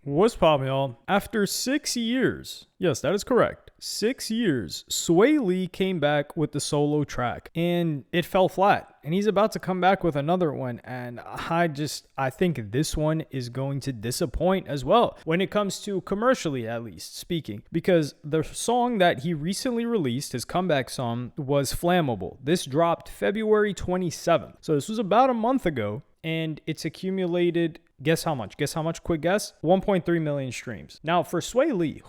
What's poppin', y'all? After 6 years, yes, that is correct, 6 years, Swae Lee came back with the solo track and it fell flat. And he's about to come back with another one. And I think this one is going to disappoint as well when it comes to commercially, at least speaking, because the song that he recently released, his comeback song, was Flammable. This dropped February 27th. So this was about a month ago. And it's accumulated, guess how much? Quick guess. 1.3 million streams. Now for Swae Lee,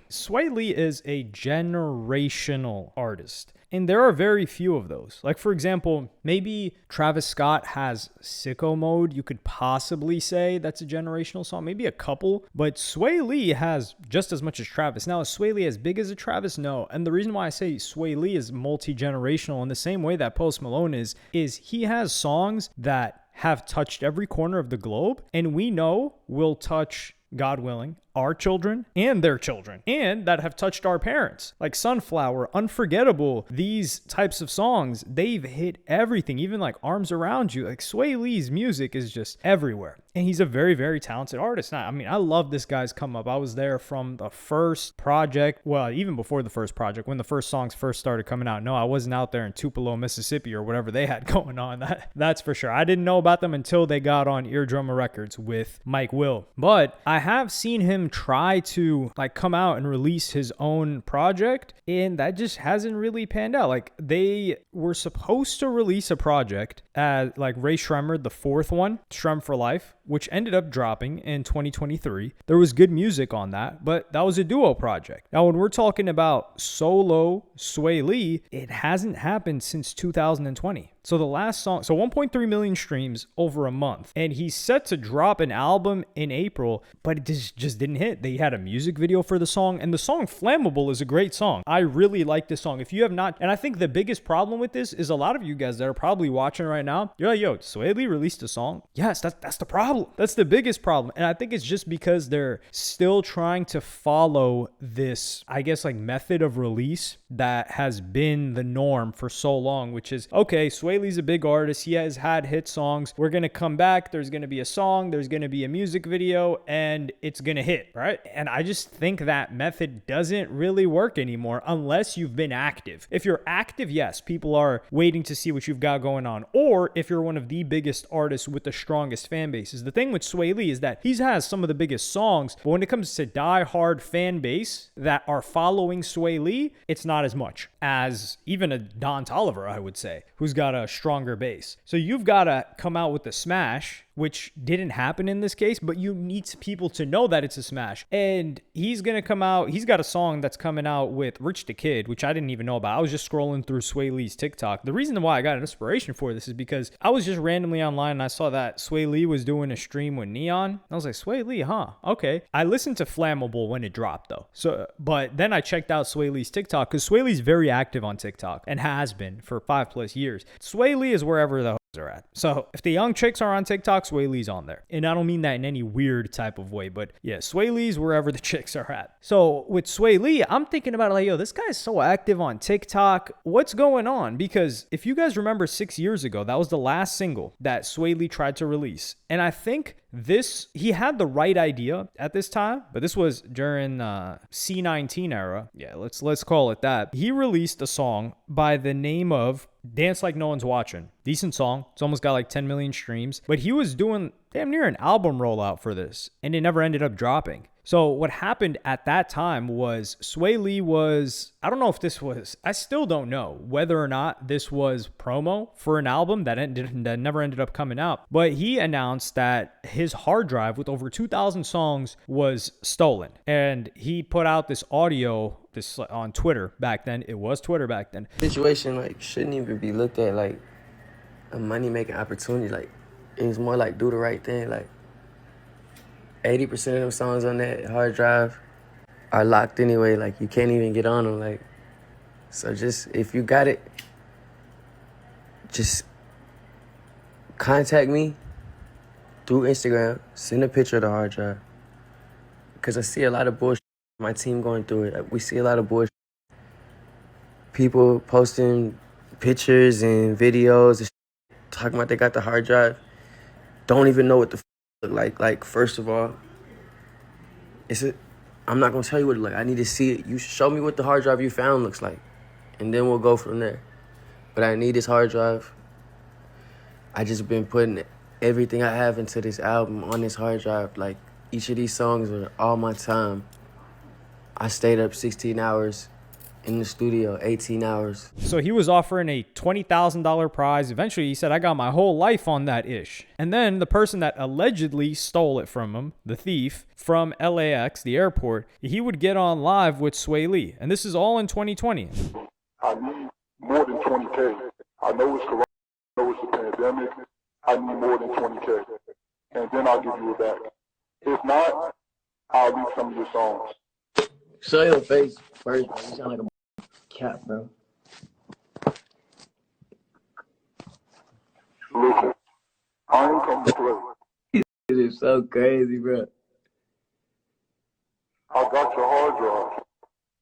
Swae Lee is a generational artist. And there are very few of those. Like, for example, maybe Travis Scott has Sicko Mode. You could possibly say that's a generational song. Maybe a couple. But Swae Lee has just as much as Travis. Now, is Swae Lee as big as a Travis? No. And the reason why I say Swae Lee is multi-generational in the same way that Post Malone is he has songs that have touched every corner of the globe. And we know will touch, God willing, our children and their children, and that have touched our parents, like Sunflower, Unforgettable. These types of songs, they've hit everything, even like Arms Around You. Like, Swae Lee's music is just everywhere, and he's a very, very talented artist. Now, I mean, I love this guy's come up. I was there from the first project, well, even before the first project, when the first songs first started coming out. No, I wasn't out there in Tupelo, Mississippi, or whatever they had going on. That's for sure. I didn't know about them until they got on Eardrummer Records with Mike Will, but I have seen him try to like come out and release his own project, and that just hasn't really panned out. Like, they were supposed to release a project as like Ray Shremmer, the fourth one, Shrem for Life, which ended up dropping in 2023. There was good music on that, but that was a duo project. Now, when we're talking about solo Swae Lee, it hasn't happened since 2020. So the last song, 1.3 million streams over a month. And he's set to drop an album in April, but it just didn't hit. They had a music video for the song, and the song Flammable is a great song. I really like this song. If you have not, and I think the biggest problem with this is a lot of you guys that are probably watching right now, you're like, yo, Swae Lee released a song? Yes, that's the problem. That's the biggest problem. And I think it's just because they're still trying to follow this, I guess, like method of release that has been the norm for so long, which is, okay, Swae Lee's a big artist. He has had hit songs. We're going to come back. There's going to be a song. There's going to be a music video, and it's going to hit, right? And I just think that method doesn't really work anymore unless you've been active. If you're active, yes, people are waiting to see what you've got going on. Or if you're one of the biggest artists with the strongest fan bases. The thing with Swae Lee is that he has some of the biggest songs, but when it comes to die-hard fan base that are following Swae Lee, it's not as much as even a Don Toliver, I would say, who's got a stronger base. So you've got to come out with the smash, which didn't happen in this case, but you need people to know that it's a smash. And he's going to come out. He's got a song that's coming out with Rich the Kid, which I didn't even know about. I was just scrolling through Swae Lee's TikTok. The reason why I got an inspiration for this is because I was just randomly online and I saw that Swae Lee was doing a stream with Neon. I was like, Swae Lee, huh? Okay. I listened to Flammable when it dropped though. But then I checked out Swae Lee's TikTok because Swae Lee's very active on TikTok and has been for 5+ years. Swae Lee is wherever the are at. So if the young chicks are on TikTok, Swae Lee's on there. And I don't mean that in any weird type of way, but yeah, Swae Lee's wherever the chicks are at. So with Swae Lee, I'm thinking about it like, yo, this guy's so active on TikTok. What's going on? Because if you guys remember 6 years ago, that was the last single that Swae Lee tried to release. And I think he had the right idea at this time, but this was during C19 era. Yeah, let's call it that. He released a song by the name of Dance Like No One's Watching. Decent song. It's almost got like 10 million streams, but he was doing damn near an album rollout for this, and it never ended up dropping. So what happened at that time was Swae Lee was, I don't know if this was, I still don't know whether or not this was promo for an album that never ended up coming out. But he announced that his hard drive with over 2,000 songs was stolen. And he put out this audio on Twitter back then. It was Twitter back then. Situation like shouldn't even be looked at like a money-making opportunity. Like, it was more like do the right thing. Like, 80% of them songs on that hard drive are locked anyway. Like, you can't even get on them. Like, so just, if you got it, just contact me through Instagram. Send a picture of the hard drive. Because I see a lot of bullshit. My team going through it. We see a lot of bullshit. People posting pictures and videos and talking about they got the hard drive. Don't even know what the look like. Like, first of all, it's a, I'm not gonna tell you what it look like. I need to see it. You show me what the hard drive you found looks like, and then we'll go from there. But I need this hard drive. I just been putting everything I have into this album on this hard drive. Like, each of these songs were all my time. I stayed up 16 hours in the studio, 18 hours. So he was offering a $20,000 prize. Eventually, he said, I got my whole life on that ish. And then the person that allegedly stole it from him, the thief, from LAX, the airport, he would get on live with Swae Lee. And this is all in 2020. I need more than 20K. I know it's corona, I know it's a pandemic. I need more than 20K. And then I'll give you it back. If not, I'll leave some of your songs. Show your face first, bro. You sound like a cat, bro. Listen, I ain't come to play. This is so crazy, bro. I got your hard drive.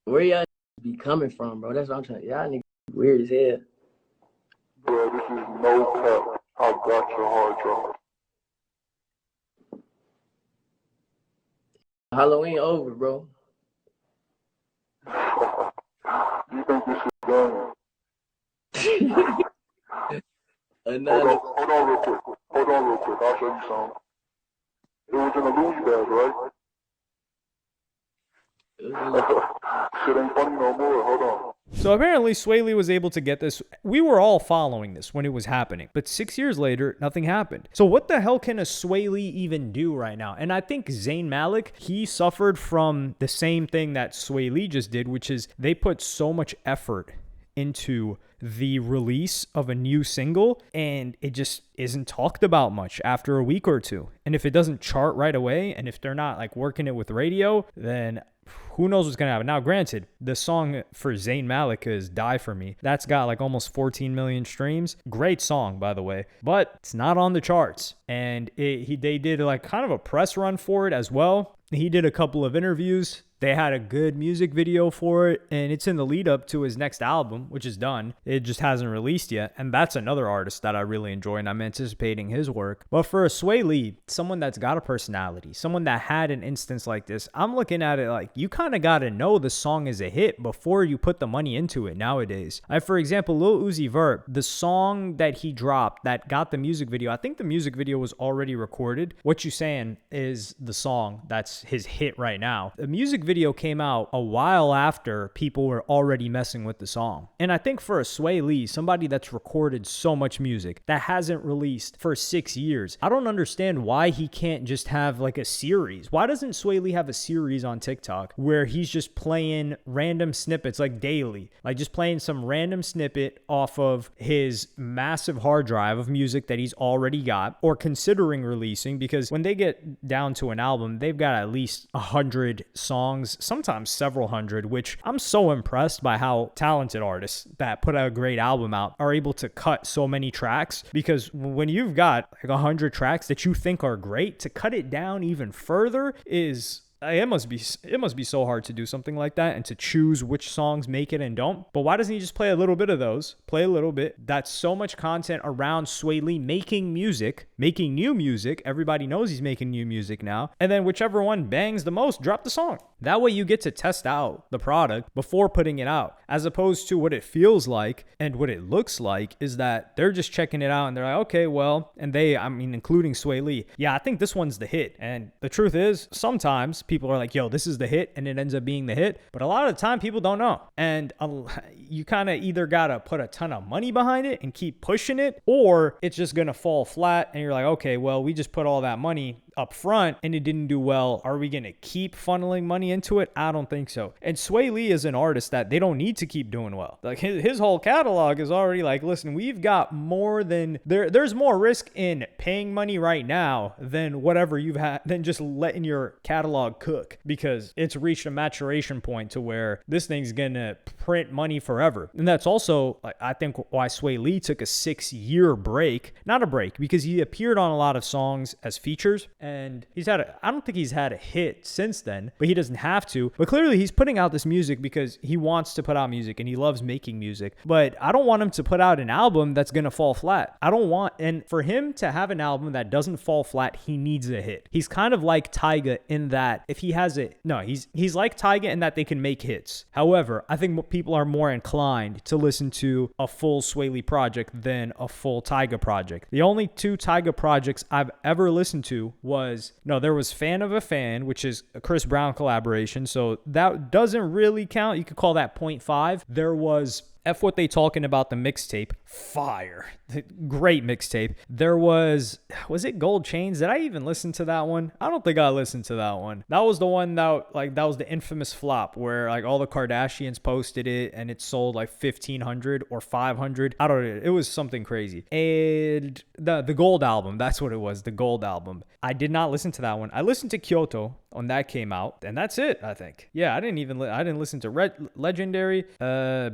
Where y'all be coming from, bro? That's what I'm trying. Y'all niggas weird as hell. Bro, this is no cap. I got your hard drive. Halloween over, bro. You think this is done? Another. Hold on real quick. I'll show you something. It was in a Louis bag, right? Shit ain't funny no more. Hold on. So apparently Swae Lee was able to get this. We were all following this when it was happening. But 6 years later, nothing happened. So what the hell can a Swae Lee even do right now? And I think Zayn Malik, he suffered from the same thing that Swae Lee just did, which is they put so much effort into the release of a new single and it just isn't talked about much after a week or two. And if it doesn't chart right away and if they're not like working it with radio, then who knows what's going to happen. Now, granted, the song for Zayn Malik is Die For Me. That's got like almost 14 million streams. Great song, by the way, but it's not on the charts. And they did like kind of a press run for it as well. He did a couple of interviews. They had a good music video for it, and it's in the lead up to his next album, which is done. It just hasn't released yet, and that's another artist that I really enjoy, and I'm anticipating his work. But for a Swae Lee, someone that's got a personality, someone that had an instance like this, I'm looking at it like you kind of got to know the song is a hit before you put the money into it nowadays. For example, Lil Uzi Vert, the song that he dropped that got the music video, I think the music video was already recorded. What You Saying is the song that's his hit right now. The music video came out a while after people were already messing with the song. And I think for a Swae Lee, somebody that's recorded so much music that hasn't released for 6 years, I don't understand why he can't just have like a series. Why doesn't Swae Lee have a series on TikTok where he's just playing random snippets like daily, like just playing some random snippet off of his massive hard drive of music that he's already got or considering releasing? Because when they get down to an album, they've got at least 100 songs, sometimes several hundred, which I'm so impressed by how talented artists that put a great album out are able to cut so many tracks. Because when you've got like 100 tracks that you think are great, to cut it down even further is... It must be so hard to do something like that and to choose which songs make it and don't. But why doesn't he just play a little bit of those? Play a little bit. That's so much content around Swae Lee making music, making new music. Everybody knows he's making new music now. And then whichever one bangs the most, drop the song. That way you get to test out the product before putting it out, as opposed to what it feels like and what it looks like is that they're just checking it out and they're like, okay, well, and including Swae Lee, yeah, I think this one's the hit. And the truth is, sometimes people are like, yo, this is the hit, and it ends up being the hit. But a lot of the time, people don't know. And you kind of either got to put a ton of money behind it and keep pushing it, or it's just going to fall flat. And you're like, okay, well, we just put all that money up front and it didn't do well. Are we going to keep funneling money into it? I don't think so. And Swae Lee is an artist that they don't need to keep doing well. Like his whole catalog is already like, listen, we've got more than there's more risk in paying money right now than whatever you've had, than just letting your catalog cook, because it's reached a maturation point to where this thing's going to print money forever. And that's also, I think, why Swae Lee took a 6-year break, not a break, because he appeared on a lot of songs as features. And I don't think he's had a hit since then, but he doesn't have to. But clearly he's putting out this music because he wants to put out music and he loves making music. But I don't want him to put out an album that's going to fall flat. And for him to have an album that doesn't fall flat, he needs a hit. He's kind of like Tyga in that if he has it, no, he's like Tyga in that they can make hits. However, I think people are more inclined to listen to a full Swae Lee project than a full Tyga project. The only two Tyga projects I've ever listened to there was Fan of a Fan, which is a Chris Brown collaboration. So that doesn't really count. You could call that 0.5. There was F What They Talking About, the mixtape. Fire. Great mixtape. There was it Gold Chains? Did I even listen to that one? I don't think I listened to that one. That was the one that was the infamous flop where like all the Kardashians posted it and it sold like 1,500 or 500. I don't know. It was something crazy. And the Gold album, that's what it was, the Gold album. I did not listen to that one. I listened to Kyoto when that came out, and that's it, I think. Yeah, I didn't listen to Legendary,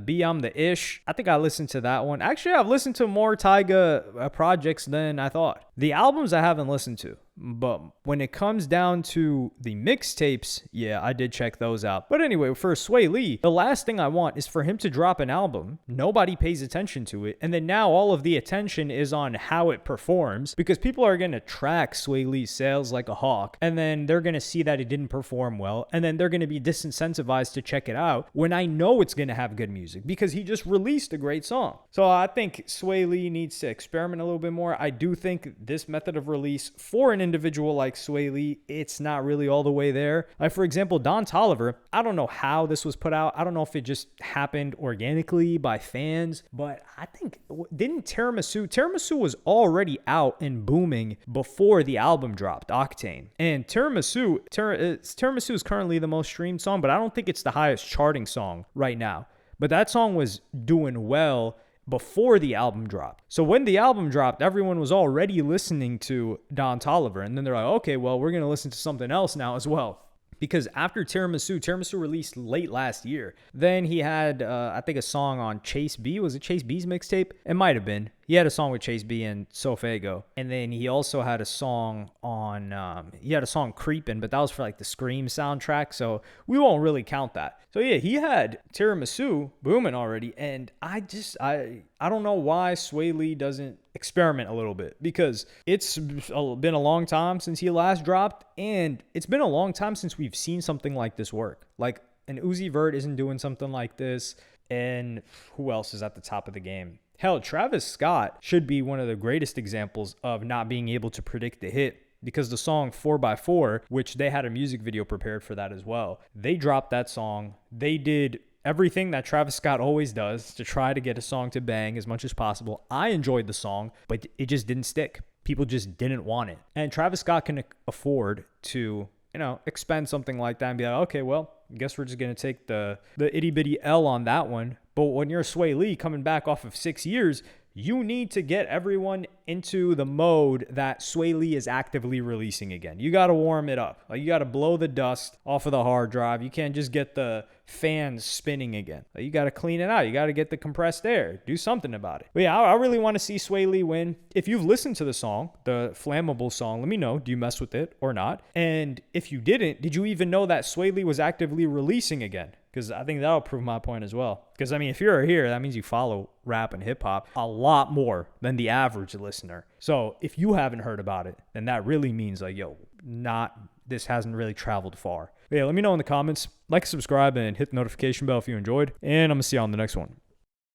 B I'm the Ish. I think I listened to that one. Actually, I've listened to more Tyga projects than I thought. The albums I haven't listened to. But when it comes down to the mixtapes, yeah, I did check those out. But anyway, for Swae Lee, the last thing I want is for him to drop an album. Nobody pays attention to it. And then now all of the attention is on how it performs because people are going to track Swae Lee's sales like a hawk. And then they're going to see that it didn't perform well. And then they're going to be disincentivized to check it out when I know it's going to have good music because he just released a great song. So I think Swae Lee needs to experiment a little bit more. I do think this method of release for an individual like Swae Lee, it's not really all the way there. Like for example, Don Toliver, I don't know how this was put out. I don't know if it just happened organically by fans, but I think didn't Tiramisu was already out and booming before the album dropped, Octane. And Tiramisu is currently the most streamed song, but I don't think it's the highest charting song right now. But that song was doing well before the album dropped. So when the album dropped, everyone was already listening to Don Toliver. And then they're like, okay, well, we're going to listen to something else now as well. Because after Tiramisu released late last year. Then he had, I think, a song on Chase B. Was it Chase B's mixtape? It might have been. He had a song with Chase B and Sofego. And then he also had a song on, Creepin', but that was for like the Scream soundtrack. So we won't really count that. So yeah, he had Tiramisu booming already. And I don't know why Swae Lee doesn't experiment a little bit because it's been a long time since he last dropped. And it's been a long time since we've seen something like this work. Like an Uzi Vert isn't doing something like this. And who else is at the top of the game? Hell, Travis Scott should be one of the greatest examples of not being able to predict a hit because the song 4x4, which they had a music video prepared for that as well, they dropped that song. They did everything that Travis Scott always does to try to get a song to bang as much as possible. I enjoyed the song, but it just didn't stick. People just didn't want it. And Travis Scott can afford to, expend something like that and be like, okay, well, I guess we're just going to take the itty bitty L on that one. But when you're Swae Lee coming back off of 6 years, you need to get everyone into the mode that Swae Lee is actively releasing again. You got to warm it up. You got to blow the dust off of the hard drive. You can't just get the fans spinning again. You got to clean it out. You got to get the compressed air. Do something about it. But yeah, I really want to see Swae Lee win. If you've listened to the song, the Flammable song, let me know. Do you mess with it or not? And if you didn't, did you even know that Swae Lee was actively releasing again? Because I think that'll prove my point as well. Because, if you're here, that means you follow rap and hip-hop a lot more than the average listener. So if you haven't heard about it, then that really means this hasn't really traveled far. But yeah, let me know in the comments. Like, subscribe, and hit the notification bell if you enjoyed. And I'm going to see you on the next one.